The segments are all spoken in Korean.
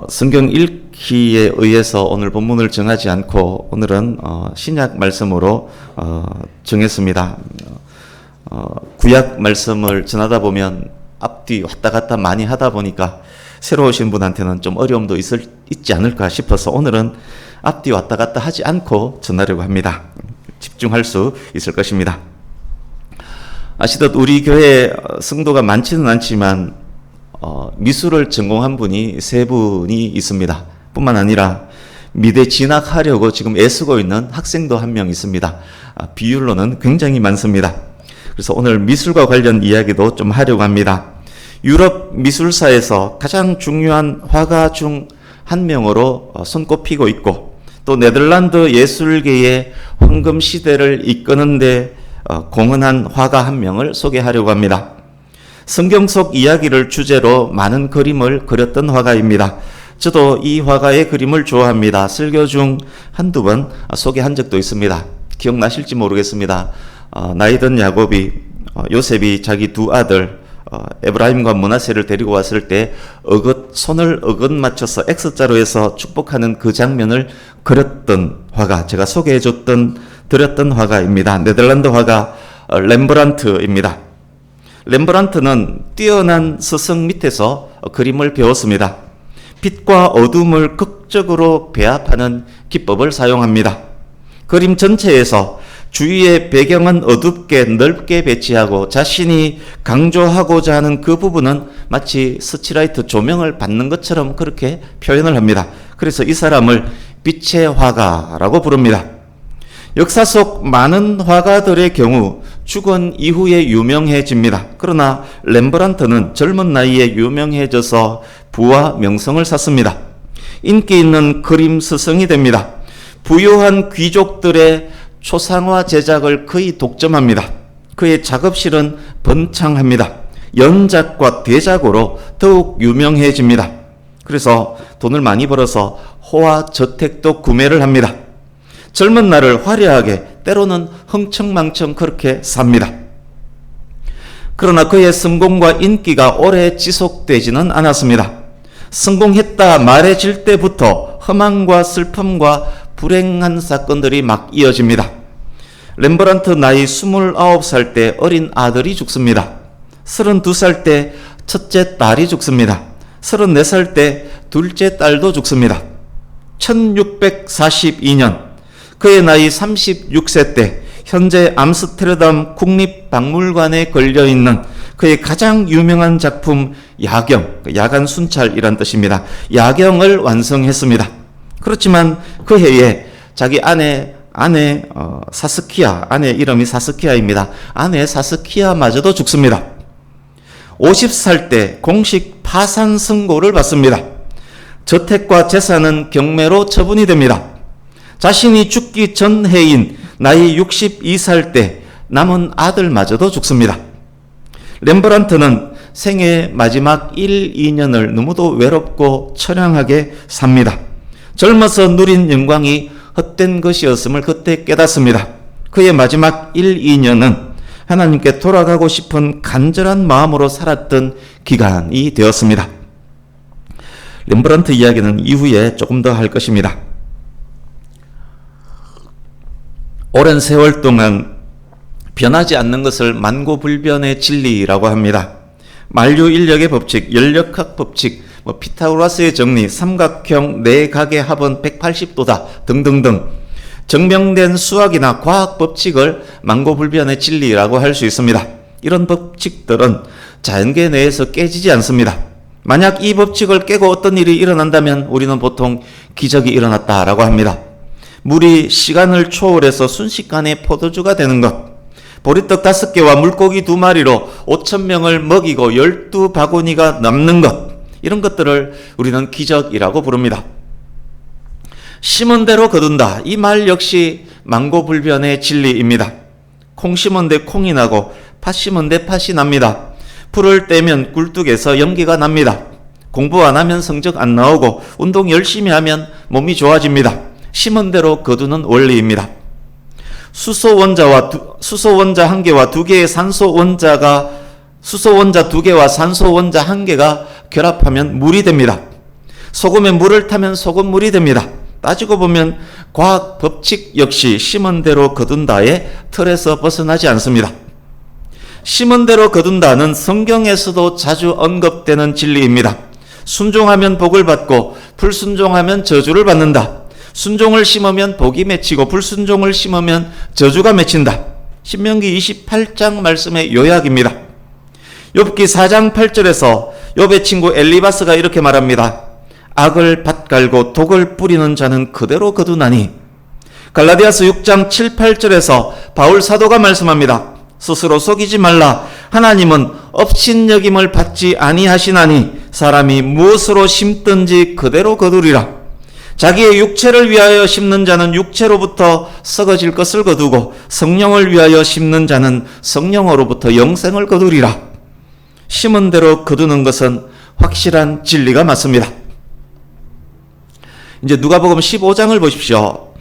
성경 읽기에 의해서 오늘 본문을 정하지 않고 오늘은 신약 말씀으로 정했습니다. 구약 말씀을 전하다 보면 앞뒤 왔다 갔다 많이 하다 보니까 새로 오신 분한테는 좀 어려움도 있지 않을까 싶어서 오늘은 앞뒤 왔다 갔다 하지 않고 전하려고 합니다. 집중할 수 있을 것입니다. 아시듯 우리 교회 성도가 많지는 않지만 미술을 전공한 분이 3분이 있습니다. 뿐만 아니라 미대 진학하려고 지금 애쓰고 있는 학생도 한 명 있습니다. 비율로는 굉장히 많습니다. 그래서 오늘 미술과 관련 이야기도 좀 하려고 합니다. 유럽 미술사에서 가장 중요한 화가 중 한 명으로 손꼽히고 있고 또 네덜란드 예술계의 황금 시대를 이끄는데 공헌한 화가 한 명을 소개하려고 합니다. 성경 속 이야기를 주제로 많은 그림을 그렸던 화가입니다. 저도 이 화가의 그림을 좋아합니다. 설교 중 한두 번 소개한 적도 있습니다. 기억나실지 모르겠습니다. 나이든 야곱이 요셉이 자기 두 아들 에브라임과 므낫세를 데리고 왔을 때 손을 어긋 맞춰서 X자로 해서 축복하는 그 장면을 그렸던 화가, 제가 드렸던 화가입니다. 네덜란드 화가 렘브란트입니다. 렘브란트는 뛰어난 스승 밑에서 그림을 배웠습니다. 빛과 어둠을 극적으로 배합하는 기법을 사용합니다. 그림 전체에서 주위의 배경은 어둡게 넓게 배치하고 자신이 강조하고자 하는 그 부분은 마치 스치라이트 조명을 받는 것처럼 그렇게 표현을 합니다. 그래서 이 사람을 빛의 화가라고 부릅니다. 역사 속 많은 화가들의 경우 죽은 이후에 유명해집니다. 그러나 렘브란트는 젊은 나이에 유명해져서 부와 명성을 샀습니다. 인기 있는 그림 스승이 됩니다. 부유한 귀족들의 초상화 제작을 거의 독점합니다. 그의 작업실은 번창합니다. 연작과 대작으로 더욱 유명해집니다. 그래서 돈을 많이 벌어서 호화 저택도 구매를 합니다. 젊은 날을 화려하게 때로는 흥청망청 그렇게 삽니다. 그러나 그의 성공과 인기가 오래 지속되지는 않았습니다. 성공했다 말해질 때부터 허망과 슬픔과 불행한 사건들이 막 이어집니다. 렘브란트 나이 29살 때 어린 아들이 죽습니다. 32살 때 첫째 딸이 죽습니다. 34살 때 둘째 딸도 죽습니다. 1642년 그의 나이 36세 때 현재 암스테르담 국립박물관에 걸려있는 그의 가장 유명한 작품 야경, 야간 순찰이란 뜻입니다. 야경을 완성했습니다. 그렇지만 그 해에 자기 아내 사스키아, 아내 이름이 사스키아입니다. 아내 사스키아마저도 죽습니다. 50살 때 공식 파산 선고를 받습니다. 저택과 재산은 경매로 처분이 됩니다. 자신이 죽기 전 해인 나이 62살 때 남은 아들마저도 죽습니다. 렘브란트는 생애 마지막 1, 2년을 너무도 외롭고 처량하게 삽니다. 젊어서 누린 영광이 헛된 것이었음을 그때 깨닫습니다. 그의 마지막 1, 2년은 하나님께 돌아가고 싶은 간절한 마음으로 살았던 기간이 되었습니다. 렘브란트 이야기는 이후에 조금 더 할 것입니다. 오랜 세월 동안 변하지 않는 것을 만고불변의 진리라고 합니다. 만류인력의 법칙, 연력학 법칙, 피타고라스의 정리, 삼각형 내각의 합은 180도다 등등등 증명된 수학이나 과학 법칙을 만고불변의 진리라고 할 수 있습니다. 이런 법칙들은 자연계 내에서 깨지지 않습니다. 만약 이 법칙을 깨고 어떤 일이 일어난다면 우리는 보통 기적이 일어났다라고 합니다. 물이 시간을 초월해서 순식간에 포도주가 되는 것, 보리떡 5개와 물고기 2마리로 5,000명을 먹이고 12바구니가 남는 것, 이런 것들을 우리는 기적이라고 부릅니다. 심은 대로 거둔다. 이 말 역시 만고불변의 진리입니다. 콩 심은 데 콩이 나고 팥 심은 데 팥이 납니다. 불을 떼면 굴뚝에서 연기가 납니다. 공부 안 하면 성적 안 나오고 운동 열심히 하면 몸이 좋아집니다. 심은 대로 거두는 원리입니다. 수소 원자 1개와 2개의 산소 원자 2개와 산소 원자 1개가 결합하면 물이 됩니다. 소금에 물을 타면 소금물이 됩니다. 따지고 보면 과학 법칙 역시 심은 대로 거둔다의 틀에서 벗어나지 않습니다. 심은 대로 거둔다는 성경에서도 자주 언급되는 진리입니다. 순종하면 복을 받고 불순종하면 저주를 받는다. 순종을 심으면 복이 맺히고 불순종을 심으면 저주가 맺힌다. 신명기 28장 말씀의 요약입니다. 욥기 4장 8절에서 욥의 친구 엘리바스가 이렇게 말합니다. 악을 밭갈고 독을 뿌리는 자는 그대로 거두나니. 갈라디아서 6장 7, 8절에서 바울 사도가 말씀합니다. 스스로 속이지 말라. 하나님은 업신여김을 받지 아니하시나니 사람이 무엇으로 심든지 그대로 거두리라. 자기의 육체를 위하여 심는 자는 육체로부터 썩어질 것을 거두고 성령을 위하여 심는 자는 성령으로부터 영생을 거두리라. 심은 대로 거두는 것은 확실한 진리가 맞습니다. 이제 누가복음 15장을 보십시오.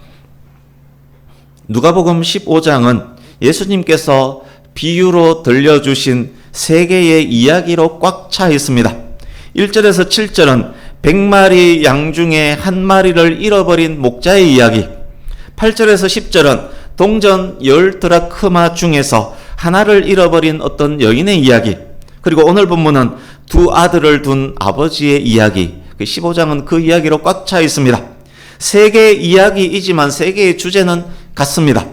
누가복음 15장은 예수님께서 비유로 들려주신 세 개의 이야기로 꽉 차 있습니다. 1절에서 7절은 100마리 양 중에 한 마리를 잃어버린 목자의 이야기, 8절에서 10절은 동전 10드라크마 중에서 하나를 잃어버린 어떤 여인의 이야기, 그리고 오늘 본문은 두 아들을 둔 아버지의 이야기, 15장은 그 이야기로 꽉 차 있습니다. 세 개의 이야기이지만 세 개의 주제는 같습니다.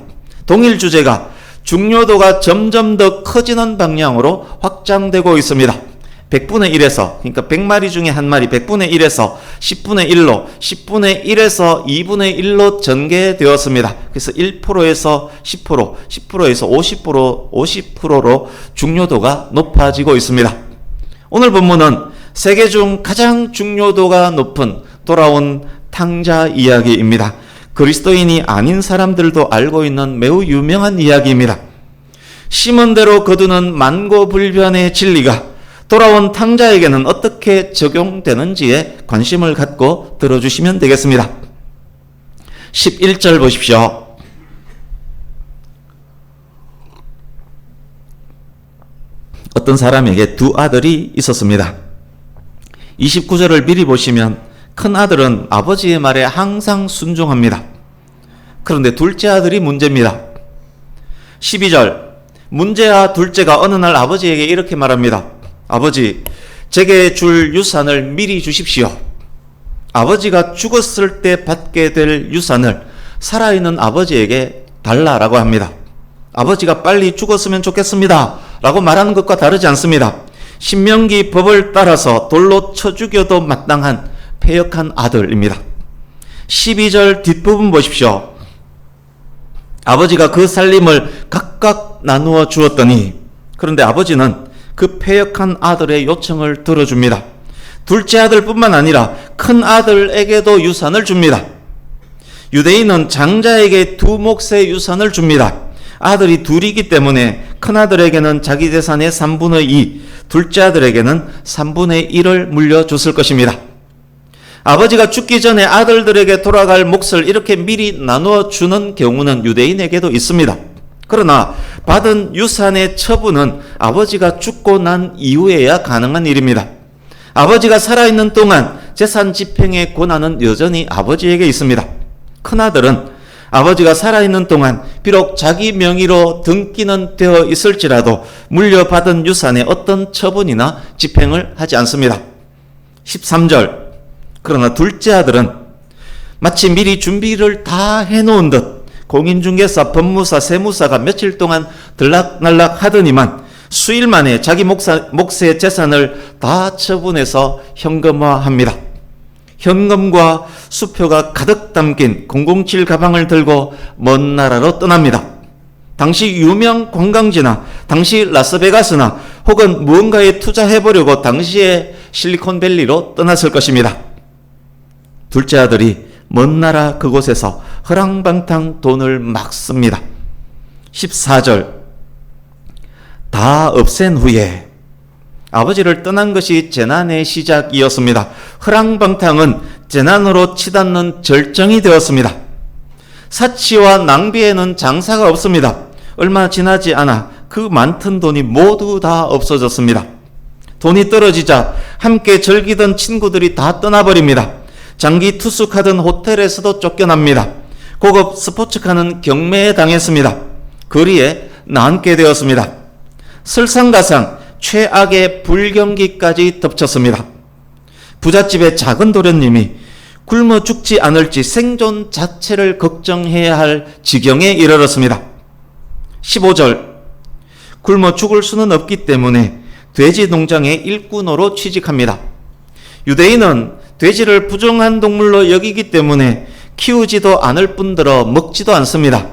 동일 주제가 중요도가 점점 더 커지는 방향으로 확장되고 있습니다. 100분의 1에서, 그러니까 100마리 중에 한 마리 100분의 1에서 10분의 1로, 10분의 1에서 2분의 1로 전개되었습니다. 그래서 1%에서 10%, 10%에서 50%, 50%로 중요도가 높아지고 있습니다. 오늘 본문은 세계 중 가장 중요도가 높은 돌아온 탕자 이야기입니다. 그리스도인이 아닌 사람들도 알고 있는 매우 유명한 이야기입니다. 심은 대로 거두는 만고불변의 진리가 돌아온 탕자에게는 어떻게 적용되는지에 관심을 갖고 들어주시면 되겠습니다. 11절 보십시오. 어떤 사람에게 두 아들이 있었습니다. 29절을 미리 보시면 큰 아들은 아버지의 말에 항상 순종합니다. 그런데 둘째 아들이 문제입니다. 12절, 문제아 둘째가 어느 날 아버지에게 이렇게 말합니다. 아버지, 제게 줄 유산을 미리 주십시오. 아버지가 죽었을 때 받게 될 유산을 살아있는 아버지에게 달라라고 합니다. 아버지가 빨리 죽었으면 좋겠습니다 라고 말하는 것과 다르지 않습니다. 신명기 법을 따라서 돌로 쳐 죽여도 마땅한 패역한 아들입니다. 12절 뒷부분 보십시오. 아버지가 그 살림을 각각 나누어 주었더니, 그런데 아버지는 그 패역한 아들의 요청을 들어줍니다. 둘째 아들뿐만 아니라 큰 아들에게도 유산을 줍니다. 유대인은 장자에게 두 몫의 유산을 줍니다. 아들이 둘이기 때문에 큰 아들에게는 자기 재산의 3분의 2, 둘째 아들에게는 3분의 1을 물려줬을 것입니다. 아버지가 죽기 전에 아들들에게 돌아갈 몫을 이렇게 미리 나누어 주는 경우는 유대인에게도 있습니다. 그러나 받은 유산의 처분은 아버지가 죽고 난 이후에야 가능한 일입니다. 아버지가 살아있는 동안 재산 집행의 권한은 여전히 아버지에게 있습니다. 큰아들은 아버지가 살아있는 동안 비록 자기 명의로 등기는 되어 있을지라도 물려받은 유산의 어떤 처분이나 집행을 하지 않습니다. 13절, 그러나 둘째 아들은 마치 미리 준비를 다 해놓은 듯 공인중개사, 법무사, 세무사가 며칠 동안 들락날락 하더니만 수일 만에 자기 몫의 재산을 다 처분해서 현금화합니다. 현금과 수표가 가득 담긴 007 가방을 들고 먼 나라로 떠납니다. 당시 유명 관광지나 당시 라스베가스나 혹은 무언가에 투자해보려고 당시의 실리콘밸리로 떠났을 것입니다. 둘째 아들이 먼 나라 그곳에서 허랑방탕 돈을 막 씁니다. 14절, 다 없앤 후에 아버지를 떠난 것이 재난의 시작이었습니다. 허랑방탕은 재난으로 치닫는 절정이 되었습니다. 사치와 낭비에는 장사가 없습니다. 얼마 지나지 않아 그 많던 돈이 모두 다 없어졌습니다. 돈이 떨어지자 함께 즐기던 친구들이 다 떠나버립니다. 장기 투숙하던 호텔에서도 쫓겨납니다. 고급 스포츠카는 경매에 당했습니다. 거리에 나앉게 되었습니다. 설상가상 최악의 불경기까지 덮쳤습니다. 부잣집의 작은 도련님이 굶어 죽지 않을지 생존 자체를 걱정해야 할 지경에 이르렀습니다. 15절, 굶어 죽을 수는 없기 때문에 돼지 농장의 일꾼으로 취직합니다. 유대인은 돼지를 부정한 동물로 여기기 때문에 키우지도 않을 뿐더러 먹지도 않습니다.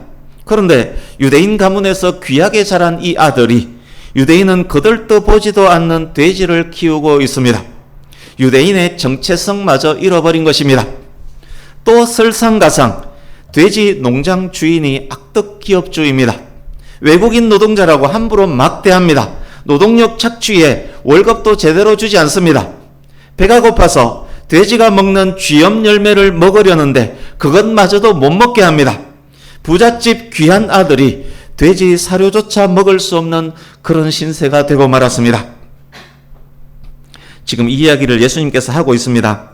그런데 유대인 가문에서 귀하게 자란 이 아들이 유대인은 거들떠보지도 않는 돼지를 키우고 있습니다. 유대인의 정체성마저 잃어버린 것입니다. 또 설상가상 돼지 농장 주인이 악덕 기업주입니다. 외국인 노동자라고 함부로 막대합니다. 노동력 착취에 월급도 제대로 주지 않습니다. 배가 고파서 돼지가 먹는 쥐염 열매를 먹으려는데 그것마저도 못 먹게 합니다. 부잣집 귀한 아들이 돼지 사료조차 먹을 수 없는 그런 신세가 되고 말았습니다. 지금 이 이야기를 예수님께서 하고 있습니다.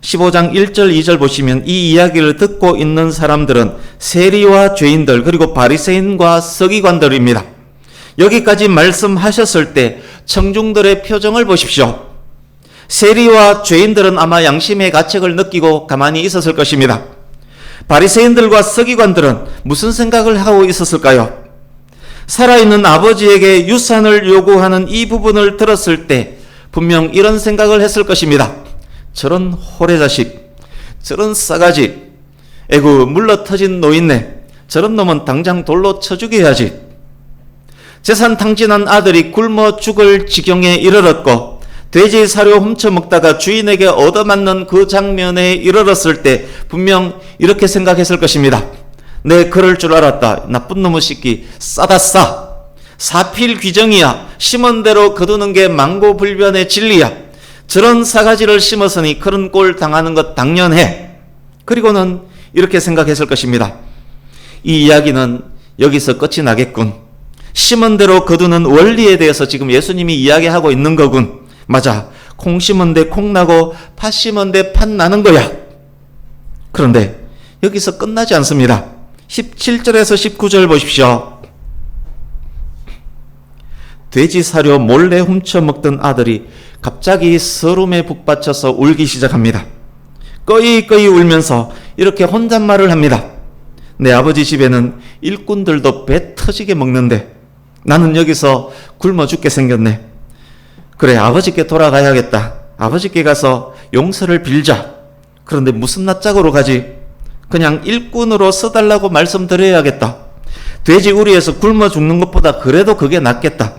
15장 1절 2절 보시면 이 이야기를 듣고 있는 사람들은 세리와 죄인들 그리고 바리새인과 서기관들입니다. 여기까지 말씀하셨을 때 청중들의 표정을 보십시오. 세리와 죄인들은 아마 양심의 가책을 느끼고 가만히 있었을 것입니다. 바리새인들과 서기관들은 무슨 생각을 하고 있었을까요? 살아있는 아버지에게 유산을 요구하는 이 부분을 들었을 때 분명 이런 생각을 했을 것입니다. 저런 호래자식, 저런 싸가지, 에구 물러터진 노인네, 저런 놈은 당장 돌로 쳐 죽여야지. 재산 탕진한 아들이 굶어 죽을 지경에 이르렀고 돼지 사료 훔쳐먹다가 주인에게 얻어맞는 그 장면에 이르렀을 때 분명 이렇게 생각했을 것입니다. 내 그럴 줄 알았다. 나쁜 놈의 새끼 싸다 싸. 사필귀정이야. 심은 대로 거두는 게 망고불변의 진리야. 저런 싸가지를 심었으니 그런 꼴 당하는 것 당연해. 그리고는 이렇게 생각했을 것입니다. 이 이야기는 여기서 끝이 나겠군. 심은 대로 거두는 원리에 대해서 지금 예수님이 이야기하고 있는 거군. 맞아. 콩 심은 데 콩 나고 팥 심은 데 팥 나는 거야. 그런데 여기서 끝나지 않습니다. 17절에서 19절 보십시오. 돼지 사료 몰래 훔쳐 먹던 아들이 갑자기 서름에 북받쳐서 울기 시작합니다. 꺼이꺼이 울면서 이렇게 혼잣말을 합니다. 내 아버지 집에는 일꾼들도 배 터지게 먹는데 나는 여기서 굶어 죽게 생겼네. 그래, 아버지께 돌아가야겠다. 아버지께 가서 용서를 빌자. 그런데 무슨 낯짝으로 가지? 그냥 일꾼으로 써달라고 말씀드려야겠다. 돼지 우리에서 굶어 죽는 것보다 그래도 그게 낫겠다.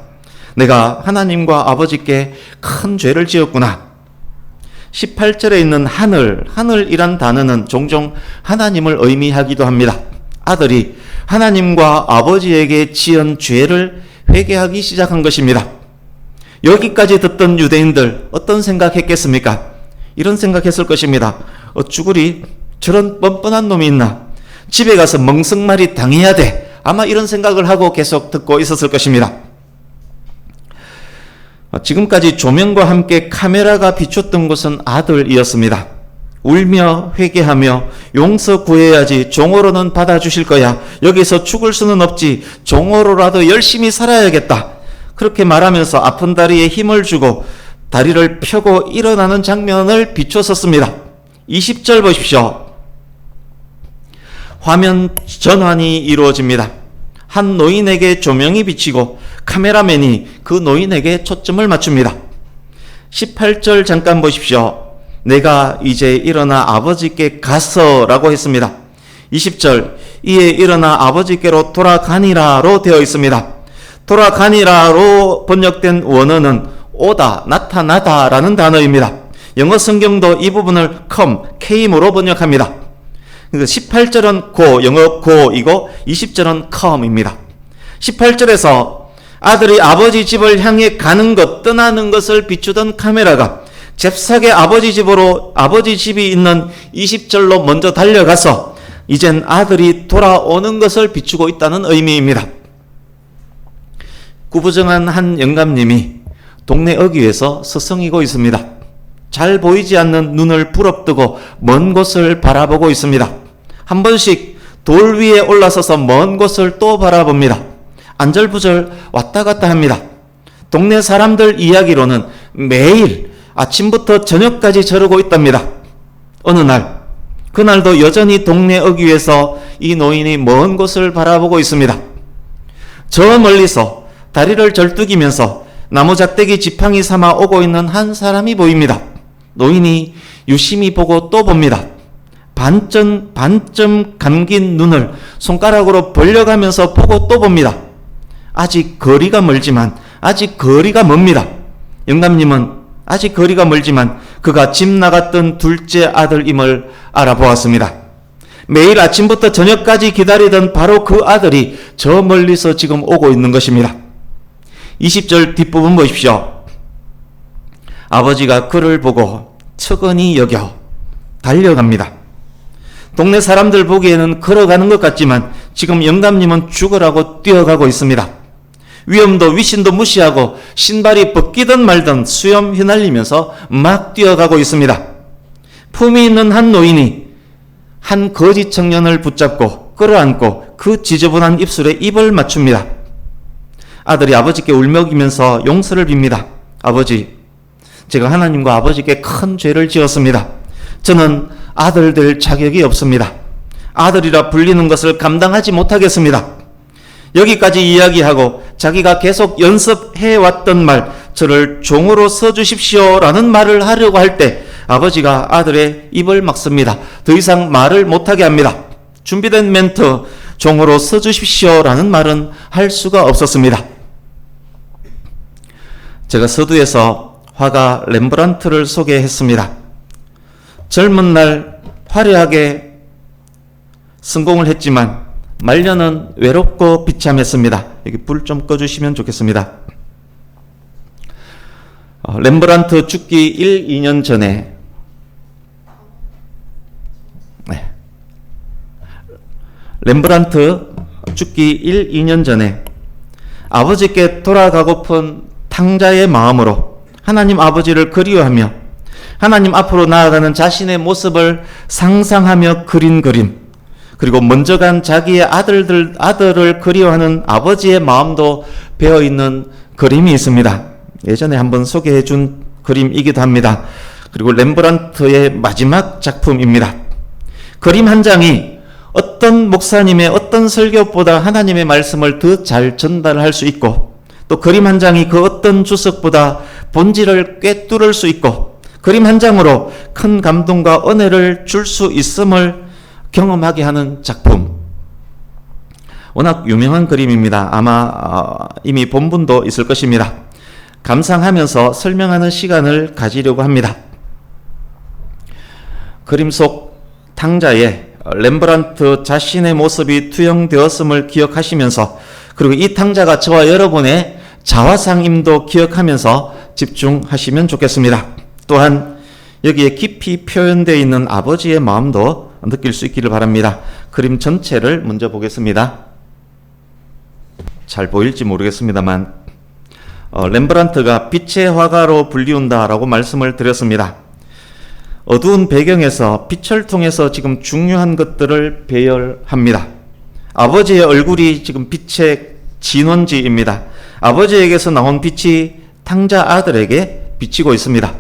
내가 하나님과 아버지께 큰 죄를 지었구나. 18절에 있는 하늘이란 단어는 종종 하나님을 의미하기도 합니다. 아들이 하나님과 아버지에게 지은 죄를 회개하기 시작한 것입니다. 여기까지 듣던 유대인들 어떤 생각했겠습니까? 이런 생각했을 것입니다. 쭈구리 저런 뻔뻔한 놈이 있나? 집에 가서 멍석말이 당해야 돼. 아마 이런 생각을 하고 계속 듣고 있었을 것입니다. 지금까지 조명과 함께 카메라가 비췄던 것은 아들이었습니다. 울며 회개하며 용서 구해야지. 종으로는 받아주실 거야. 여기서 죽을 수는 없지. 종으로라도 열심히 살아야겠다. 그렇게 말하면서 아픈 다리에 힘을 주고 다리를 펴고 일어나는 장면을 비추었습니다. 20절 보십시오. 화면 전환이 이루어집니다. 한 노인에게 조명이 비치고 카메라맨이 그 노인에게 초점을 맞춥니다. 18절 잠깐 보십시오. 내가 이제 일어나 아버지께 가서 라고 했습니다. 20절 이에 일어나 아버지께로 돌아가니라로 되어 있습니다. 돌아가니라로 번역된 원어는 오다, 나타나다 라는 단어입니다. 영어 성경도 이 부분을 came으로 번역합니다. 18절은 go, 영어 go이고 20절은 come입니다. 18절에서 아들이 아버지 집을 향해 가는 것, 떠나는 것을 비추던 카메라가 잽싸게 아버지 집이 있는 20절로 먼저 달려가서 이젠 아들이 돌아오는 것을 비추고 있다는 의미입니다. 구부정한 한 영감님이 동네 어귀에서 서성이고 있습니다. 잘 보이지 않는 눈을 부릅뜨고 먼 곳을 바라보고 있습니다. 한 번씩 돌 위에 올라서서 먼 곳을 또 바라봅니다. 안절부절 왔다 갔다 합니다. 동네 사람들 이야기로는 매일 아침부터 저녁까지 저러고 있답니다. 어느 날, 그날도 여전히 동네 어귀에서 이 노인이 먼 곳을 바라보고 있습니다. 저 멀리서 다리를 절뚝이면서 나무 작대기 지팡이 삼아 오고 있는 한 사람이 보입니다. 노인이 유심히 보고 또 봅니다. 반점 감긴 눈을 손가락으로 벌려가면서 보고 또 봅니다. 아직 거리가 멀지만, 아직 거리가 멉니다. 영감님은 아직 거리가 멀지만 그가 집 나갔던 둘째 아들임을 알아보았습니다. 매일 아침부터 저녁까지 기다리던 바로 그 아들이 저 멀리서 지금 오고 있는 것입니다. 20절 뒷부분 보십시오. 아버지가 그를 보고 측은히 여겨 달려갑니다. 동네 사람들 보기에는 걸어가는 것 같지만 지금 영감님은 죽으라고 뛰어가고 있습니다. 위험도 위신도 무시하고 신발이 벗기든 말든 수염 휘날리면서 막 뛰어가고 있습니다. 품이 있는 한 노인이 한 거지 청년을 붙잡고 끌어안고 그 지저분한 입술에 입을 맞춥니다. 아들이 아버지께 울먹이면서 용서를 빕니다. 아버지, 제가 하나님과 아버지께 큰 죄를 지었습니다. 저는 아들 될 자격이 없습니다. 아들이라 불리는 것을 감당하지 못하겠습니다. 여기까지 이야기하고 자기가 계속 연습해왔던 말, 저를 종으로 써주십시오 라는 말을 하려고 할 때 아버지가 아들의 입을 막습니다. 더 이상 말을 못하게 합니다. 준비된 멘트, 종으로 써주십시오 라는 말은 할 수가 없었습니다. 제가 서두에서 화가 렘브란트를 소개했습니다. 젊은 날 화려하게 성공을 했지만 말년은 외롭고 비참했습니다. 여기 불 좀 꺼주시면 좋겠습니다. 렘브란트 죽기 1, 2년 전에 렘브란트 죽기 1, 2년 전에 아버지께 돌아가고픈 탕자의 마음으로 하나님 아버지를 그리워하며 하나님 앞으로 나아가는 자신의 모습을 상상하며 그린 그림, 그리고 먼저 간 자기의 아들을 그리워하는 아버지의 마음도 배어있는 그림이 있습니다. 예전에 한번 소개해 준 그림이기도 합니다. 그리고 렘브란트의 마지막 작품입니다. 그림 한 장이 어떤 목사님의 어떤 설교보다 하나님의 말씀을 더 잘 전달할 수 있고, 또 그림 한 장이 그 어떤 주석보다 본질을 꿰뚫을 수 있고, 그림 한 장으로 큰 감동과 은혜를 줄 수 있음을 경험하게 하는 작품. 워낙 유명한 그림입니다. 아마 이미 본 분도 있을 것입니다. 감상하면서 설명하는 시간을 가지려고 합니다. 그림 속 탕자에 렘브란트 자신의 모습이 투영되었음을 기억하시면서, 그리고 이 탕자가 저와 여러분의 자화상임도 기억하면서 집중하시면 좋겠습니다. 또한 여기에 깊이 표현되어 있는 아버지의 마음도 느낄 수 있기를 바랍니다. 그림 전체를 먼저 보겠습니다. 잘 보일지 모르겠습니다만 렘브란트가 빛의 화가로 불리운다라고 말씀을 드렸습니다. 어두운 배경에서 빛을 통해서 지금 중요한 것들을 배열합니다. 아버지의 얼굴이 지금 빛의 진원지입니다. 아버지에게서 나온 빛이 탕자 아들에게 비치고 있습니다.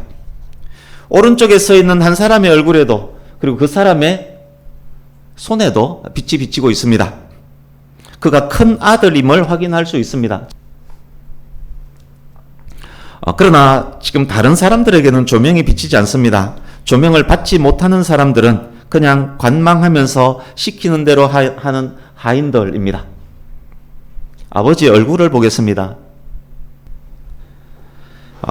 오른쪽에 서 있는 한 사람의 얼굴에도, 그리고 그 사람의 손에도 빛이 비치고 있습니다. 그가 큰 아들임을 확인할 수 있습니다. 그러나 지금 다른 사람들에게는 조명이 비치지 않습니다. 조명을 받지 못하는 사람들은 그냥 관망하면서 시키는 대로 하는 하인들입니다. 아버지의 얼굴을 보겠습니다.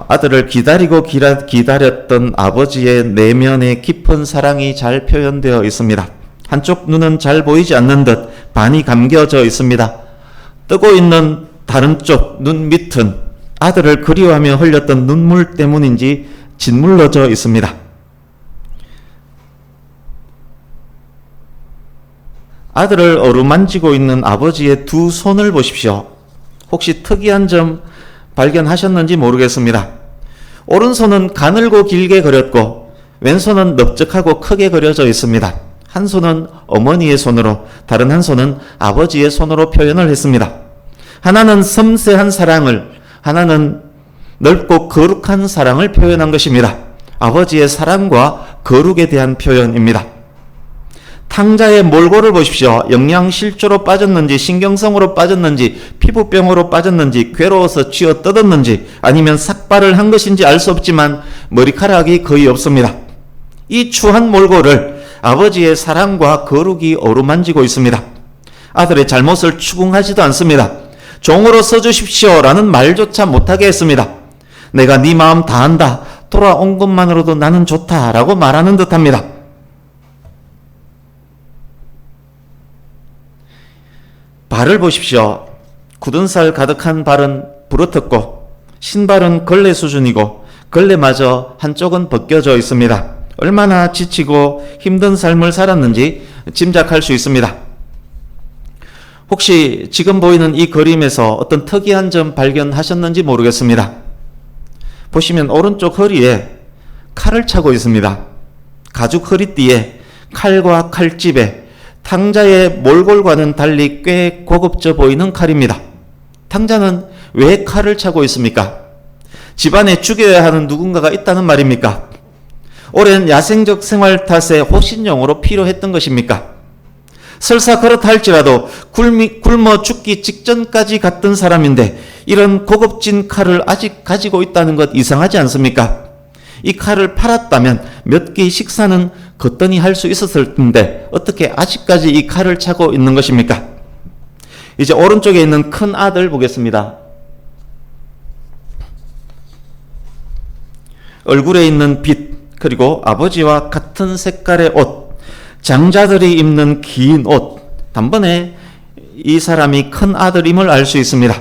아들을 기다리고 기다렸던 아버지의 내면의 깊은 사랑이 잘 표현되어 있습니다. 한쪽 눈은 잘 보이지 않는 듯 반이 감겨져 있습니다. 뜨고 있는 다른 쪽 눈 밑은 아들을 그리워하며 흘렸던 눈물 때문인지 짓물러져 있습니다. 아들을 어루만지고 있는 아버지의 두 손을 보십시오. 혹시 특이한 점 발견하셨는지 모르겠습니다. 오른손은 가늘고 길게 그렸고 왼손은 넓적하고 크게 그려져 있습니다. 한 손은 어머니의 손으로, 다른 한 손은 아버지의 손으로 표현을 했습니다. 하나는 섬세한 사랑을, 하나는 넓고 거룩한 사랑을 표현한 것입니다. 아버지의 사랑과 거룩에 대한 표현입니다. 탕자의 몰골을 보십시오. 영양실조로 빠졌는지, 신경성으로 빠졌는지, 피부병으로 빠졌는지, 괴로워서 쥐어 뜯었는지, 아니면 삭발을 한 것인지 알 수 없지만 머리카락이 거의 없습니다. 이 추한 몰골을 아버지의 사랑과 거룩이 어루만지고 있습니다. 아들의 잘못을 추궁하지도 않습니다. 종으로 써주십시오 라는 말조차 못하게 했습니다. 내가 네 마음 다 안다. 돌아온 것만으로도 나는 좋다 라고 말하는 듯합니다. 발을 보십시오. 굳은 살 가득한 발은 부르텄고 신발은 걸레 수준이고 걸레마저 한쪽은 벗겨져 있습니다. 얼마나 지치고 힘든 삶을 살았는지 짐작할 수 있습니다. 혹시 지금 보이는 이 그림에서 어떤 특이한 점 발견하셨는지 모르겠습니다. 보시면 오른쪽 허리에 칼을 차고 있습니다. 가죽 허리띠에 칼과 칼집에 탕자의 몰골과는 달리 꽤 고급져 보이는 칼입니다. 탕자는 왜 칼을 차고 있습니까? 집안에 죽여야 하는 누군가가 있다는 말입니까? 오랜 야생적 생활 탓에 호신용으로 필요했던 것입니까? 설사 그렇다 할지라도 굶어 죽기 직전까지 갔던 사람인데 이런 고급진 칼을 아직 가지고 있다는 것 이상하지 않습니까? 이 칼을 팔았다면 몇 끼 식사는 거뜬히 할 수 있었을 텐데 어떻게 아직까지 이 칼을 차고 있는 것입니까? 이제 오른쪽에 있는 큰 아들 보겠습니다. 얼굴에 있는 빛, 그리고 아버지와 같은 색깔의 옷, 장자들이 입는 긴 옷, 단번에 이 사람이 큰 아들임을 알 수 있습니다.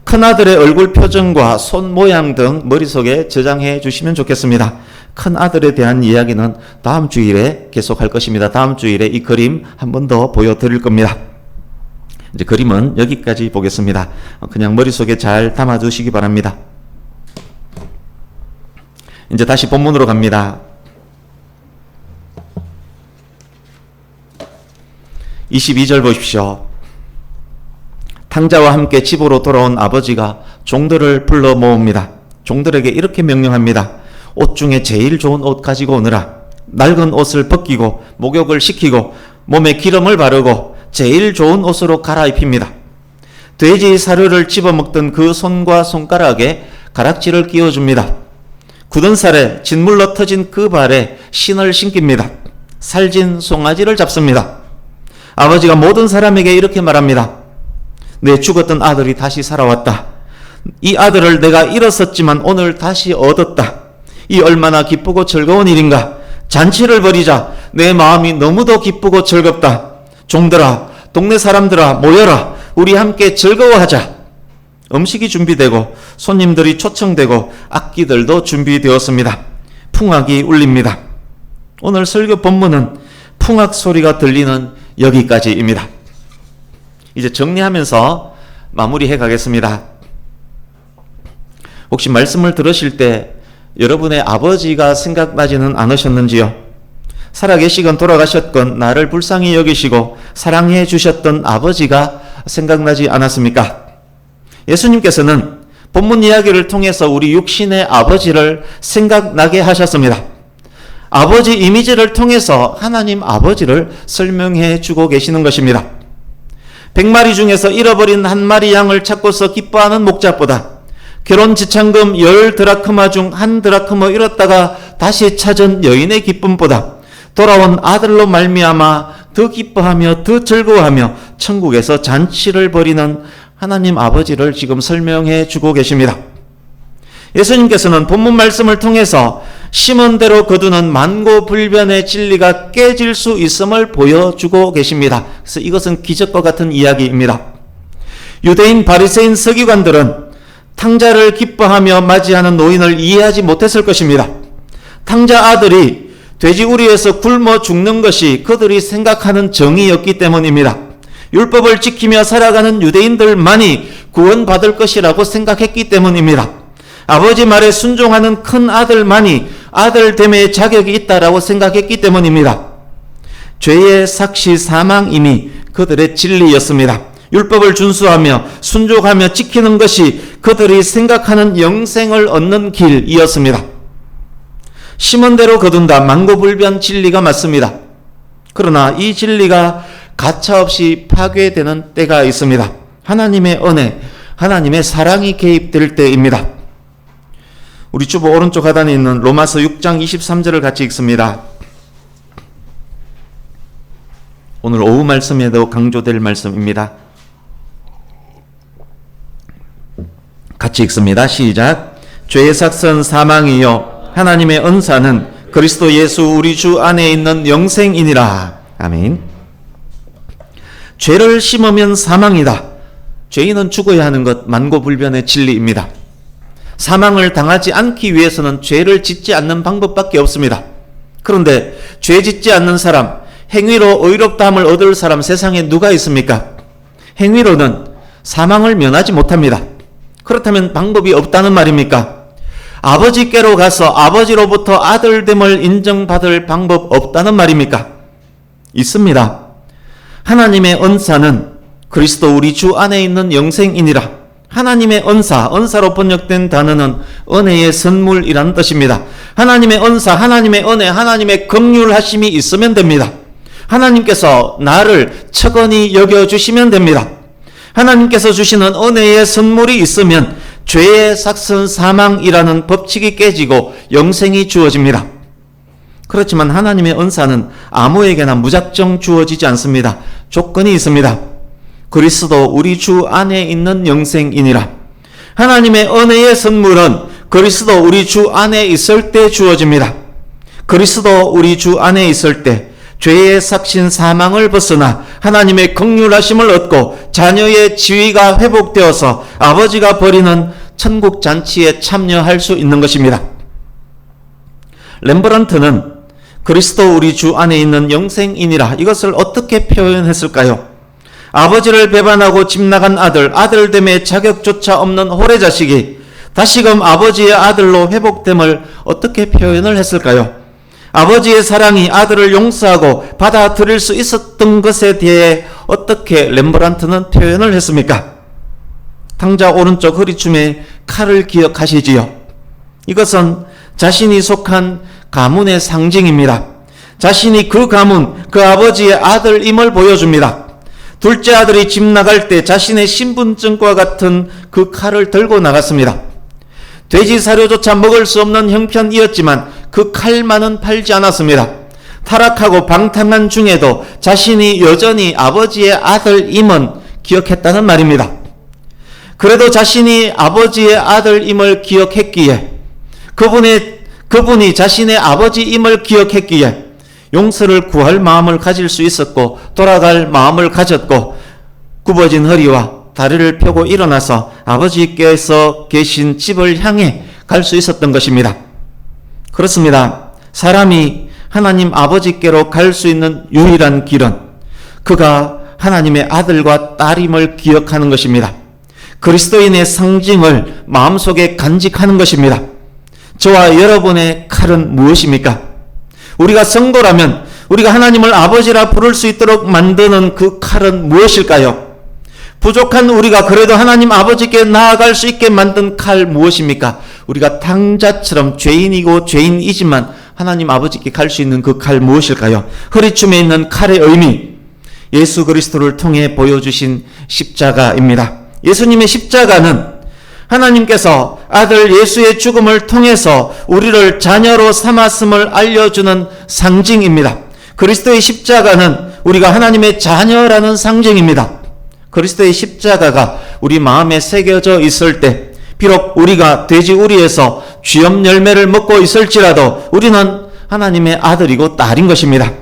큰 아들의 얼굴 표정과 손 모양 등 머릿속에 저장해 주시면 좋겠습니다. 큰 아들에 대한 이야기는 다음 주일에 계속할 것입니다. 다음 주일에 이 그림 한 번 더 보여드릴 겁니다. 이제 그림은 여기까지 보겠습니다. 그냥 머릿속에 잘 담아두시기 바랍니다. 이제 다시 본문으로 갑니다. 22절 보십시오. 탕자와 함께 집으로 돌아온 아버지가 종들을 불러 모읍니다. 종들에게 이렇게 명령합니다. 옷 중에 제일 좋은 옷 가지고 오너라. 낡은 옷을 벗기고 목욕을 시키고 몸에 기름을 바르고 제일 좋은 옷으로 갈아입힙니다. 돼지 사료를 집어먹던 그 손과 손가락에 가락지를 끼워줍니다. 굳은 살에 진물로 터진 그 발에 신을 신깁니다. 살진 송아지를 잡습니다. 아버지가 모든 사람에게 이렇게 말합니다. 내 죽었던 아들이 다시 살아왔다. 이 아들을 내가 잃었었지만 오늘 다시 얻었다. 이 얼마나 기쁘고 즐거운 일인가. 잔치를 벌이자. 내 마음이 너무도 기쁘고 즐겁다. 종들아, 동네 사람들아, 모여라. 우리 함께 즐거워하자. 음식이 준비되고 손님들이 초청되고 악기들도 준비되었습니다. 풍악이 울립니다. 오늘 설교 본문은 풍악 소리가 들리는 여기까지입니다. 이제 정리하면서 마무리해 가겠습니다. 혹시 말씀을 들으실 때 여러분의 아버지가 생각나지는 않으셨는지요? 살아계시건 돌아가셨건 나를 불쌍히 여기시고 사랑해 주셨던 아버지가 생각나지 않았습니까? 예수님께서는 본문 이야기를 통해서 우리 육신의 아버지를 생각나게 하셨습니다. 아버지 이미지를 통해서 하나님 아버지를 설명해 주고 계시는 것입니다. 100마리 중에서 잃어버린 한 마리 양을 찾고서 기뻐하는 목자보다 결혼 지참금 10드라크마 중 1드라크마 잃었다가 다시 찾은 여인의 기쁨보다 돌아온 아들로 말미암아 더 기뻐하며 더 즐거워하며 천국에서 잔치를 벌이는 하나님 아버지를 지금 설명해 주고 계십니다. 예수님께서는 본문 말씀을 통해서 심은 대로 거두는 만고불변의 진리가 깨질 수 있음을 보여주고 계십니다. 그래서 이것은 기적과 같은 이야기입니다. 유대인 바리새인 서기관들은 탕자를 기뻐하며 맞이하는 노인을 이해하지 못했을 것입니다. 탕자 아들이 돼지우리에서 굶어 죽는 것이 그들이 생각하는 정의였기 때문입니다. 율법을 지키며 살아가는 유대인들만이 구원받을 것이라고 생각했기 때문입니다. 아버지 말에 순종하는 큰 아들만이 아들됨의 자격이 있다라고 생각했기 때문입니다. 죄의 삭시 사망임이 그들의 진리였습니다. 율법을 준수하며 순종하며 지키는 것이 그들이 생각하는 영생을 얻는 길이었습니다. 심은 대로 거둔다. 만고불변 진리가 맞습니다. 그러나 이 진리가 가차없이 파괴되는 때가 있습니다. 하나님의 은혜, 하나님의 사랑이 개입될 때입니다. 우리 주보 오른쪽 하단에 있는 로마서 6장 23절을 같이 읽습니다. 오늘 오후 말씀에도 강조될 말씀입니다. 같이 읽습니다. 시작. 죄의 삭은 사망이요 하나님의 은사는 그리스도 예수 우리 주 안에 있는 영생이니라. 아멘. 죄를 심으면 사망이다. 죄인은 죽어야 하는 것 만고불변의 진리입니다. 사망을 당하지 않기 위해서는 죄를 짓지 않는 방법밖에 없습니다. 그런데 죄 짓지 않는 사람, 행위로 의롭다함을 얻을 사람 세상에 누가 있습니까? 행위로는 사망을 면하지 못합니다. 그렇다면 방법이 없다는 말입니까? 아버지께로 가서 아버지로부터 아들됨을 인정받을 방법 없다는 말입니까? 있습니다. 하나님의 은사는 그리스도 우리 주 안에 있는 영생이니라. 하나님의 은사로 번역된 단어는 은혜의 선물이라는 뜻입니다. 하나님의 은사, 하나님의 은혜, 하나님의 긍휼하심이 있으면 됩니다. 하나님께서 나를 척언히 여겨주시면 됩니다. 하나님께서 주시는 은혜의 선물이 있으면 죄의 삭은 사망이라는 법칙이 깨지고 영생이 주어집니다. 그렇지만 하나님의 은사는 아무에게나 무작정 주어지지 않습니다. 조건이 있습니다. 그리스도 우리 주 안에 있는 영생이니라. 하나님의 은혜의 선물은 그리스도 우리 주 안에 있을 때 주어집니다. 그리스도 우리 주 안에 있을 때 죄의 삭신 사망을 벗어나 하나님의 긍휼하심을 얻고 자녀의 지위가 회복되어서 아버지가 벌이는 천국 잔치에 참여할 수 있는 것입니다. 렘브란트는 그리스도 우리 주 안에 있는 영생이니라 이것을 어떻게 표현했을까요? 아버지를 배반하고 집 나간 아들됨의 자격조차 없는 호래자식이 다시금 아버지의 아들로 회복됨을 어떻게 표현을 했을까요? 아버지의 사랑이 아들을 용서하고 받아들일 수 있었던 것에 대해 어떻게 렘브란트는 표현을 했습니까? 탕자 오른쪽 허리춤에 칼을 기억하시지요? 이것은 자신이 속한 가문의 상징입니다. 자신이 그 가문, 그 아버지의 아들임을 보여줍니다. 둘째 아들이 집 나갈 때 자신의 신분증과 같은 그 칼을 들고 나갔습니다. 돼지 사료조차 먹을 수 없는 형편이었지만 그 칼만은 팔지 않았습니다. 타락하고 방탕한 중에도 자신이 여전히 아버지의 아들임은 기억했다는 말입니다. 그래도 자신이 아버지의 아들임을 기억했기에 그분이 자신의 아버지임을 기억했기에 용서를 구할 마음을 가질 수 있었고 돌아갈 마음을 가졌고 굽어진 허리와 다리를 펴고 일어나서 아버지께서 계신 집을 향해 갈 수 있었던 것입니다. 그렇습니다. 사람이 하나님 아버지께로 갈 수 있는 유일한 길은 그가 하나님의 아들과 딸임을 기억하는 것입니다. 그리스도인의 상징을 마음속에 간직하는 것입니다. 저와 여러분의 칼은 무엇입니까? 우리가 성도라면 우리가 하나님을 아버지라 부를 수 있도록 만드는 그 칼은 무엇일까요? 부족한 우리가 그래도 하나님 아버지께 나아갈 수 있게 만든 칼 무엇입니까? 우리가 탕자처럼 죄인이고 죄인이지만 하나님 아버지께 갈 수 있는 그 칼 무엇일까요? 허리춤에 있는 칼의 의미, 예수 그리스도를 통해 보여주신 십자가입니다. 예수님의 십자가는 하나님께서 아들 예수의 죽음을 통해서 우리를 자녀로 삼았음을 알려주는 상징입니다. 그리스도의 십자가는 우리가 하나님의 자녀라는 상징입니다. 그리스도의 십자가가 우리 마음에 새겨져 있을 때 비록 우리가 돼지우리에서 쥐염 열매를 먹고 있을지라도 우리는 하나님의 아들이고 딸인 것입니다.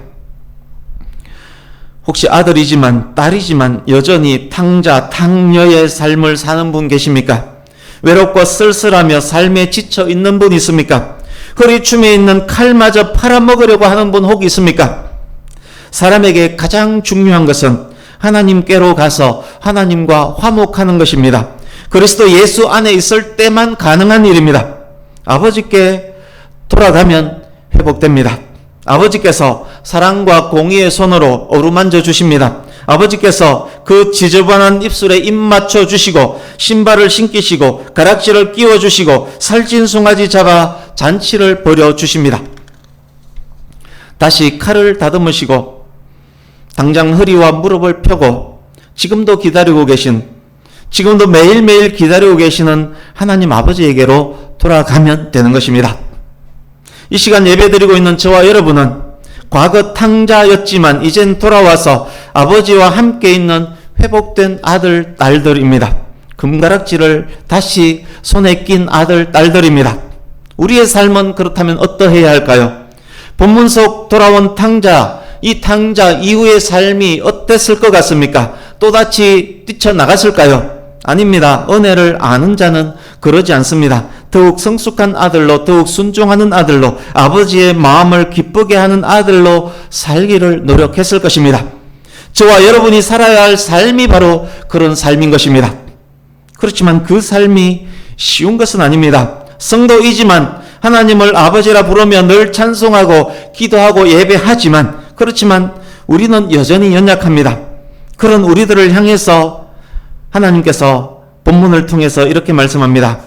혹시 아들이지만 딸이지만 여전히 탕녀의 삶을 사는 분 계십니까? 외롭고 쓸쓸하며 삶에 지쳐 있는 분 있습니까? 허리춤에 있는 칼마저 팔아먹으려고 하는 분 혹 있습니까? 사람에게 가장 중요한 것은 하나님께로 가서 하나님과 화목하는 것입니다. 그리스도 예수 안에 있을 때만 가능한 일입니다. 아버지께 돌아가면 회복됩니다. 아버지께서 사랑과 공의의 손으로 어루만져 주십니다. 아버지께서 그 지저분한 입술에 입 맞춰 주시고 신발을 신기시고 가락지를 끼워 주시고 살찐 송아지 잡아 잔치를 벌여 주십니다. 다시 칼을 다듬으시고 당장 허리와 무릎을 펴고 지금도 기다리고 계신, 지금도 매일매일 기다리고 계시는 하나님 아버지에게로 돌아가면 되는 것입니다. 이 시간 예배드리고 있는 저와 여러분은 과거 탕자였지만 이젠 돌아와서 아버지와 함께 있는 회복된 아들, 딸들입니다. 금가락지를 다시 손에 낀 아들, 딸들입니다. 우리의 삶은 그렇다면 어떠해야 할까요? 본문 속 돌아온 탕자, 이 탕자 이후의 삶이 어땠을 것 같습니까? 또다시 뛰쳐나갔을까요? 아닙니다. 은혜를 아는 자는 그러지 않습니다. 더욱 성숙한 아들로, 더욱 순종하는 아들로, 아버지의 마음을 기쁘게 하는 아들로 살기를 노력했을 것입니다. 저와 여러분이 살아야 할 삶이 바로 그런 삶인 것입니다. 그렇지만 그 삶이 쉬운 것은 아닙니다. 성도이지만 하나님을 아버지라 부르며 늘 찬송하고 기도하고 예배하지만, 그렇지만 우리는 여전히 연약합니다. 그런 우리들을 향해서 하나님께서 본문을 통해서 이렇게 말씀합니다.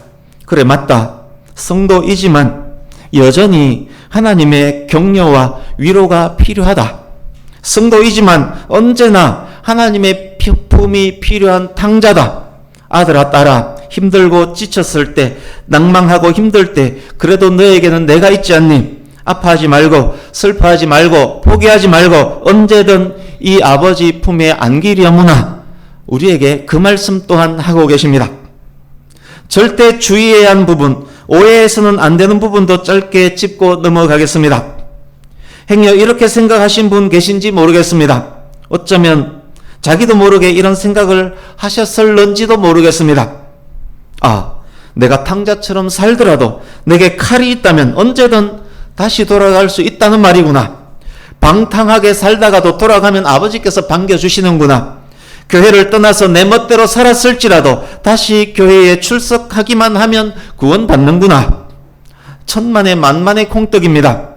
그래, 맞다. 성도이지만 여전히 하나님의 격려와 위로가 필요하다. 성도이지만 언제나 하나님의 품이 필요한 탕자다. 아들아, 딸아, 힘들고 지쳤을 때, 낭망하고 힘들 때 그래도 너에게는 내가 있지 않니? 아파하지 말고 슬퍼하지 말고 포기하지 말고 언제든 이 아버지 품에 안기려무나, 우리에게 그 말씀 또한 하고 계십니다. 절대 주의해야 하는 부분, 오해해서는 안 되는 부분도 짧게 짚고 넘어가겠습니다. 행여 이렇게 생각하신 분 계신지 모르겠습니다. 어쩌면 자기도 모르게 이런 생각을 하셨을런지도 모르겠습니다. 아, 내가 탕자처럼 살더라도 내게 칼이 있다면 언제든 다시 돌아갈 수 있다는 말이구나. 방탕하게 살다가도 돌아가면 아버지께서 반겨주시는구나. 교회를 떠나서 내 멋대로 살았을지라도 다시 교회에 출석하기만 하면 구원받는구나. 천만의 만만의 콩떡입니다.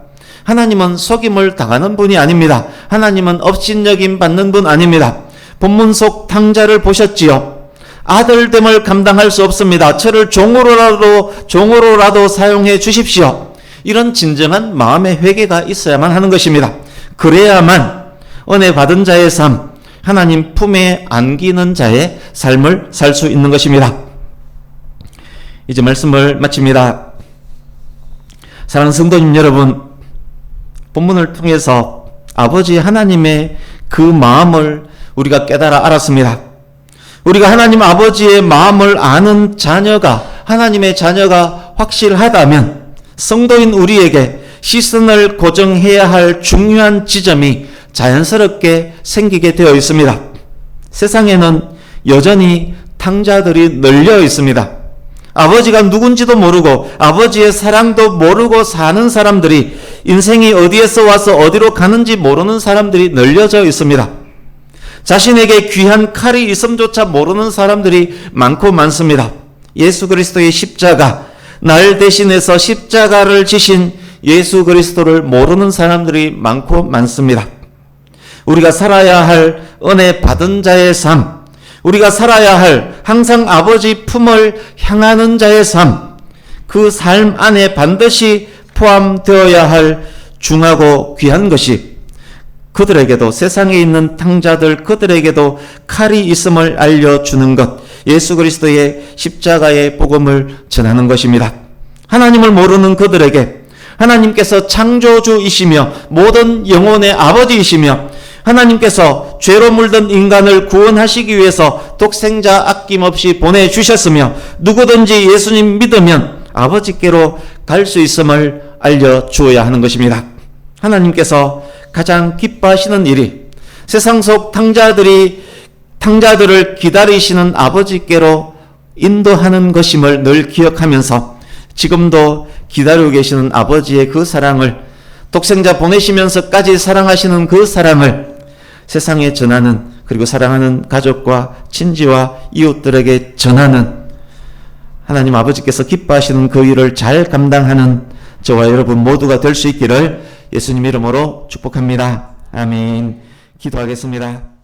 하나님은 속임을 당하는 분이 아닙니다. 하나님은 업신여김 받는 분 아닙니다. 본문 속 탕자를 보셨지요? 아들됨을 감당할 수 없습니다. 저를 종으로라도 사용해 주십시오. 이런 진정한 마음의 회개가 있어야만 하는 것입니다. 그래야만 은혜 받은 자의 삶, 하나님 품에 안기는 자의 삶을 살 수 있는 것입니다. 이제 말씀을 마칩니다. 사랑하는 성도님 여러분, 본문을 통해서 아버지 하나님의 그 마음을 우리가 깨달아 알았습니다. 우리가 하나님 아버지의 마음을 아는 자녀가, 하나님의 자녀가 확실하다면 성도인 우리에게 시선을 고정해야 할 중요한 지점이 자연스럽게 생기게 되어 있습니다. 세상에는 여전히 탕자들이 널려 있습니다. 아버지가 누군지도 모르고 아버지의 사랑도 모르고 사는 사람들이, 인생이 어디에서 와서 어디로 가는지 모르는 사람들이 널려져 있습니다. 자신에게 귀한 칼이 있음조차 모르는 사람들이 많고 많습니다. 예수 그리스도의 십자가, 날 대신해서 십자가를 지신 예수 그리스도를 모르는 사람들이 많고 많습니다. 우리가 살아야 할 은혜 받은 자의 삶, 우리가 살아야 할 항상 아버지 품을 향하는 자의 삶, 그 삶 안에 반드시 포함되어야 할 중하고 귀한 것이 그들에게도, 세상에 있는 탕자들 그들에게도 칼이 있음을 알려주는 것, 예수 그리스도의 십자가의 복음을 전하는 것입니다. 하나님을 모르는 그들에게 하나님께서 창조주이시며 모든 영혼의 아버지이시며 하나님께서 죄로 물든 인간을 구원하시기 위해서 독생자 아낌없이 보내주셨으며 누구든지 예수님 믿으면 아버지께로 갈 수 있음을 알려주어야 하는 것입니다. 하나님께서 가장 기뻐하시는 일이 세상 속 탕자들을 기다리시는 아버지께로 인도하는 것임을 늘 기억하면서 지금도 기다리고 계시는 아버지의 그 사랑을, 독생자 보내시면서까지 사랑하시는 그 사랑을 세상에 전하는 그리고 사랑하는 가족과 친지와 이웃들에게 전하는 하나님 아버지께서 기뻐하시는 그 일을 잘 감당하는 저와 여러분 모두가 될 수 있기를 예수님 이름으로 축복합니다. 아멘. 기도하겠습니다.